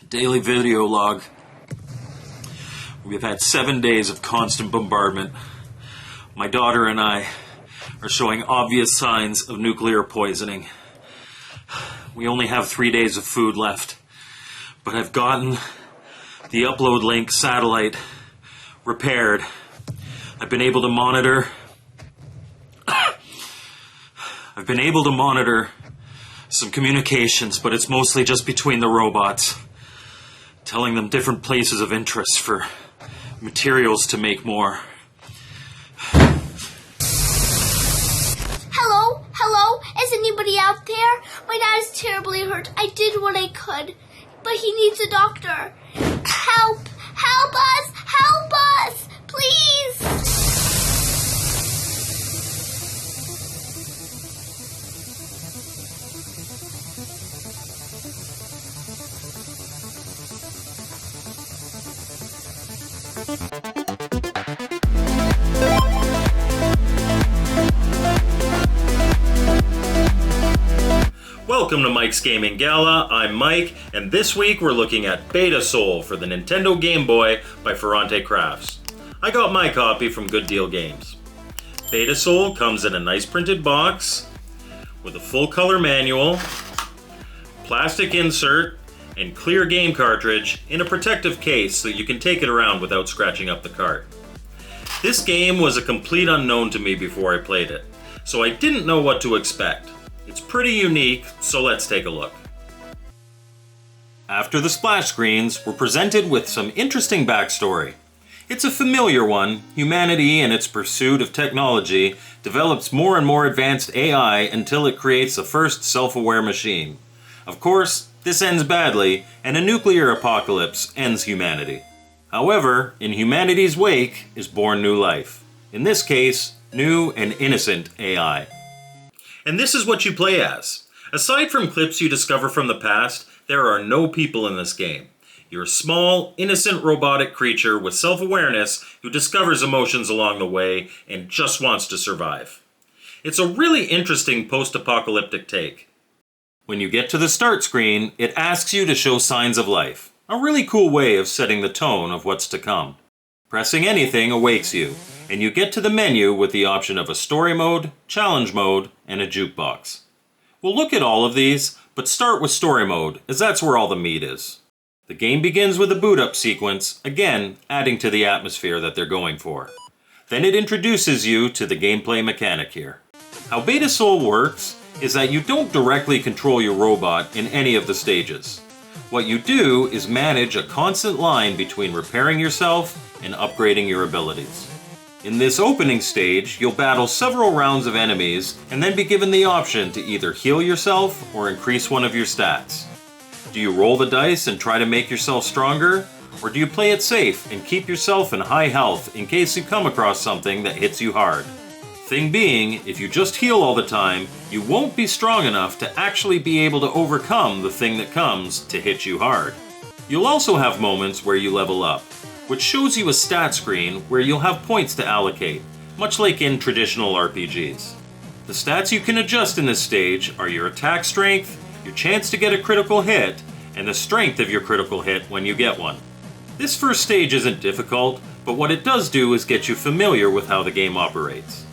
Daily video log. We've had 7 days of constant bombardment. My daughter and I are showing obvious signs of nuclear poisoning. We only have 3 days of food left, but I've gotten the upload link satellite repaired. I've been able to monitor some communications, but it's mostly just between the robots, telling them different places of interest for materials to make more. Hello? Is anybody out there? My dad's terribly hurt. I did what I could, but he needs a doctor. Help! Help us! Help us! Please! Welcome to Mike's Gaming Gala. I'm Mike, and this week we're looking at Beta Soul for the Nintendo Game Boy by Ferrante Crafts. I got my copy from Good Deal Games. Beta Soul comes in a nice printed box with a full color manual, plastic insert, and clear game cartridge in a protective case so you can take it around without scratching up the cart. This game was a complete unknown to me before I played it, so I didn't know what to expect. It's pretty unique, so let's take a look. After the splash screens, we're presented with some interesting backstory. It's a familiar one. Humanity, in its pursuit of technology, develops more and more advanced AI until it creates the first self-aware machine. Of course, this ends badly, and a nuclear apocalypse ends humanity. However, in humanity's wake is born new life. In this case, new and innocent AI. And this is what you play as. Aside from clips you discover from the past, there are no people in this game. You're a small, innocent robotic creature with self-awareness who discovers emotions along the way and just wants to survive. It's a really interesting post-apocalyptic take. When you get to the start screen, it asks you to show signs of life. A really cool way of setting the tone of what's to come. Pressing anything awakes you, and you get to the menu with the option of a story mode, challenge mode, and a jukebox. We'll look at all of these, but start with story mode, as that's where all the meat is. The game begins with a boot up sequence, again adding to the atmosphere that they're going for. Then it introduces you to the gameplay mechanic here. How Beta Soul works is that you don't directly control your robot in any of the stages. What you do is manage a constant line between repairing yourself and upgrading your abilities. In this opening stage, you'll battle several rounds of enemies and then be given the option to either heal yourself or increase one of your stats. Do you roll the dice and try to make yourself stronger, or do you play it safe and keep yourself in high health in case you come across something that hits you hard? Thing being, if you just heal all the time, you won't be strong enough to actually be able to overcome the thing that comes to hit you hard. You'll also have moments where you level up, which shows you a stat screen where you'll have points to allocate, much like in traditional RPGs. The stats you can adjust in this stage are your attack strength, your chance to get a critical hit, and the strength of your critical hit when you get one. This first stage isn't difficult, but what it does do is get you familiar with how the game operates.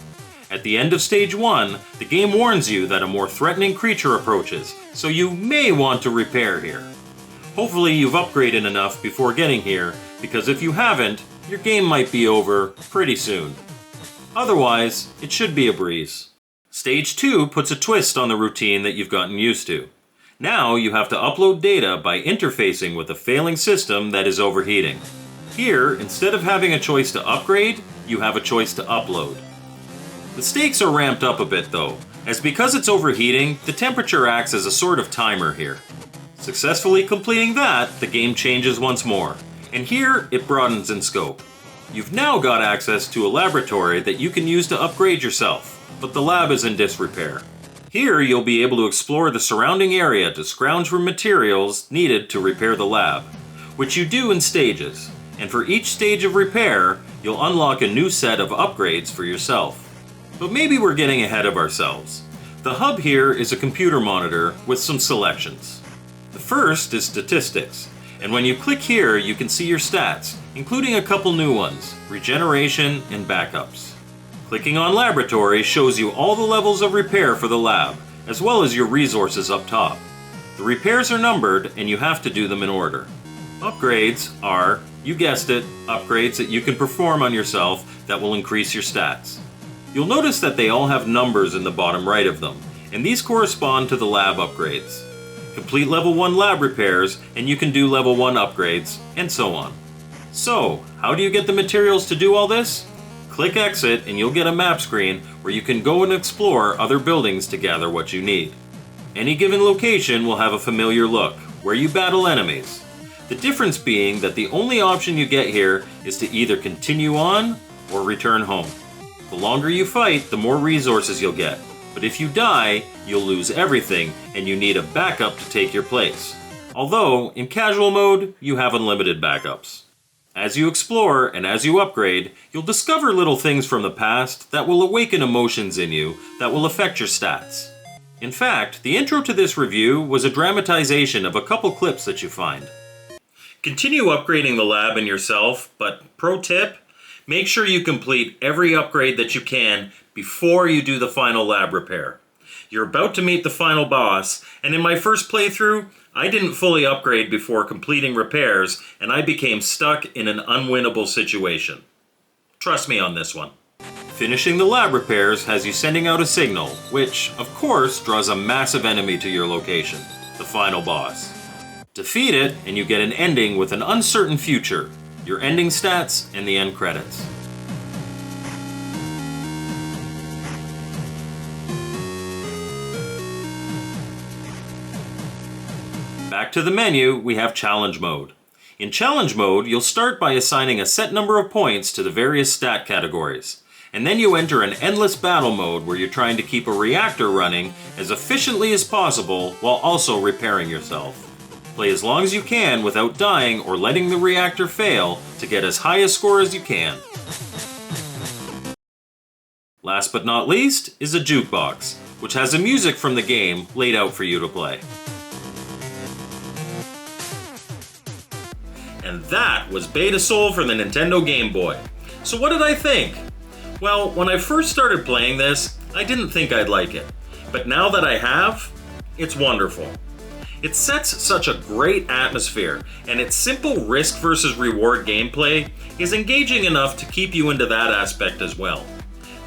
At the end of stage 1, the game warns you that a more threatening creature approaches, so you may want to repair here. Hopefully you've upgraded enough before getting here, because if you haven't, your game might be over pretty soon. Otherwise, it should be a breeze. Stage 2 puts a twist on the routine that you've gotten used to. Now you have to upload data by interfacing with a failing system that is overheating. Here, instead of having a choice to upgrade, you have a choice to upload. The stakes are ramped up a bit though, as because it's overheating, the temperature acts as a sort of timer here. Successfully completing that, the game changes once more, and here it broadens in scope. You've now got access to a laboratory that you can use to upgrade yourself, but the lab is in disrepair. Here you'll be able to explore the surrounding area to scrounge for materials needed to repair the lab, which you do in stages, and for each stage of repair, you'll unlock a new set of upgrades for yourself. But maybe we're getting ahead of ourselves. The hub here is a computer monitor with some selections. The first is statistics, and when you click here you can see your stats, including a couple new ones, regeneration and backups. Clicking on laboratory shows you all the levels of repair for the lab, as well as your resources up top. The repairs are numbered and you have to do them in order. Upgrades are, you guessed it, upgrades that you can perform on yourself that will increase your stats. You'll notice that they all have numbers in the bottom right of them, and these correspond to the lab upgrades. Complete level 1 lab repairs and you can do level 1 upgrades, and so on. So, how do you get the materials to do all this? Click exit and you'll get a map screen where you can go and explore other buildings to gather what you need. Any given location will have a familiar look, where you battle enemies. The difference being that the only option you get here is to either continue on or return home. The longer you fight, the more resources you'll get. But if you die, you'll lose everything and you need a backup to take your place. Although, in casual mode, you have unlimited backups. As you explore and as you upgrade, you'll discover little things from the past that will awaken emotions in you that will affect your stats. In fact, the intro to this review was a dramatization of a couple clips that you find. Continue upgrading the lab and yourself, but pro tip, make sure you complete every upgrade that you can before you do the final lab repair. You're about to meet the final boss, and in my first playthrough, I didn't fully upgrade before completing repairs, and I became stuck in an unwinnable situation. Trust me on this one. Finishing the lab repairs has you sending out a signal, which, of course, draws a massive enemy to your location, the final boss. Defeat it, and you get an ending with an uncertain future, your ending stats, and the end credits. Back to the menu, we have Challenge Mode. In Challenge Mode, you'll start by assigning a set number of points to the various stat categories. And then you enter an endless battle mode where you're trying to keep a reactor running as efficiently as possible while also repairing yourself. Play as long as you can without dying or letting the reactor fail to get as high a score as you can. Last but not least is a jukebox, which has the music from the game laid out for you to play. And that was Beta Soul for the Nintendo Game Boy. So what did I think? Well, when I first started playing this, I didn't think I'd like it. But now that I have, it's wonderful. It sets such a great atmosphere, and its simple risk versus reward gameplay is engaging enough to keep you into that aspect as well.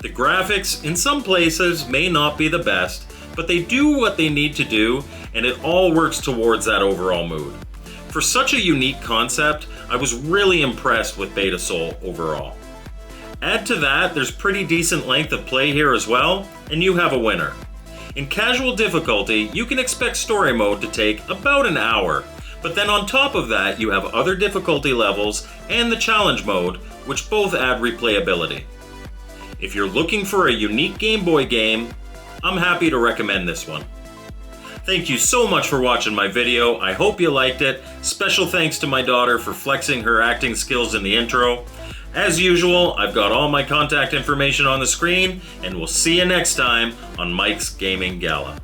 The graphics, in some places, may not be the best, but they do what they need to do, and it all works towards that overall mood. For such a unique concept, I was really impressed with Beta Soul overall. Add to that, there's pretty decent length of play here as well, and you have a winner. In casual difficulty, you can expect story mode to take about an hour, but then on top of that, you have other difficulty levels and the challenge mode, which both add replayability. If you're looking for a unique Game Boy game, I'm happy to recommend this one. Thank you so much for watching my video. I hope you liked it. Special thanks to my daughter for flexing her acting skills in the intro. As usual, I've got all my contact information on the screen, and we'll see you next time on Mike's Gaming Gala.